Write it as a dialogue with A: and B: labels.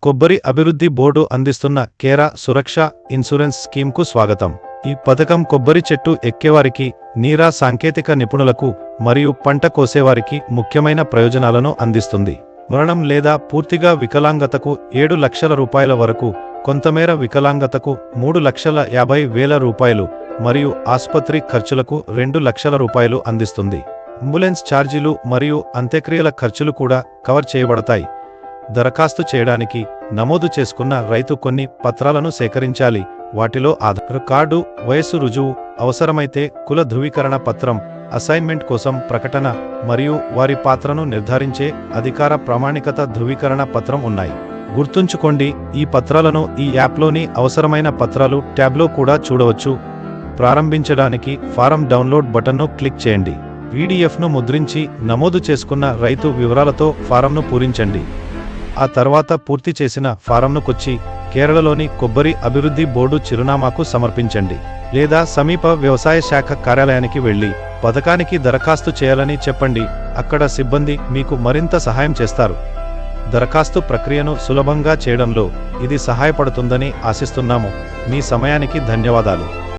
A: కొబ్బరి అభివృద్ధి బోర్డు అందిస్తున్న కేరా సురక్ష ఇన్సూరెన్స్ స్కీమ్కు స్వాగతం. ఈ పథకం కొబ్బరి చెట్టు ఎక్కేవారికి, నీరా సాంకేతిక నిపుణులకు మరియు పంట కోసేవారికి ముఖ్యమైన ప్రయోజనాలను అందిస్తుంది. మరణం లేదా పూర్తిగా వికలాంగతకు 7 లక్షల రూపాయల వరకు, కొంతమేర వికలాంగతకు 3,50,000 రూపాయలు మరియు ఆసుపత్రి ఖర్చులకు 2 లక్షల రూపాయలు అందిస్తుంది. అంబులెన్స్ ఛార్జీలు మరియు అంత్యక్రియల ఖర్చులు కూడా కవర్ చేయబడతాయి. దరఖాస్తు చేయడానికి నమోదు చేసుకున్న రైతు కొన్ని పత్రాలను సేకరించాలి. వాటిలో ఆధార్ కార్డు, వయస్సు రుజువు, అవసరమైతే కుల ధృవీకరణ పత్రం, అసైన్మెంట్ కోసం ప్రకటన మరియు వారి పాత్రను నిర్ధారించే అధికార ప్రామాణికత ధృవీకరణ పత్రం ఉన్నాయి. గుర్తుంచుకోండి, ఈ పత్రాలను ఈ యాప్లోని అవసరమైన పత్రాలు ట్యాబ్లో కూడా చూడవచ్చు. ప్రారంభించడానికి ఫారం డౌన్లోడ్ బటన్ను క్లిక్ చేయండి. పీడీఎఫ్ను ముద్రించి నమోదు చేసుకున్న రైతు వివరాలతో ఫారంను పూరించండి. ఆ తర్వాత పూర్తి చేసిన ఫారంను కొచ్చి కేరళలోని కొబ్బరి అభివృద్ధి బోర్డు చిరునామాకు సమర్పించండి. లేదా సమీప వ్యవసాయ శాఖ కార్యాలయానికి వెళ్లి పథకానికి దరఖాస్తు చేయాలని చెప్పండి. అక్కడ సిబ్బంది మీకు మరింత సహాయం చేస్తారు. దరఖాస్తు ప్రక్రియను సులభంగా చేయడంలో ఇది సహాయపడుతుందని ఆశిస్తున్నాము. మీ సమయానికి ధన్యవాదాలు.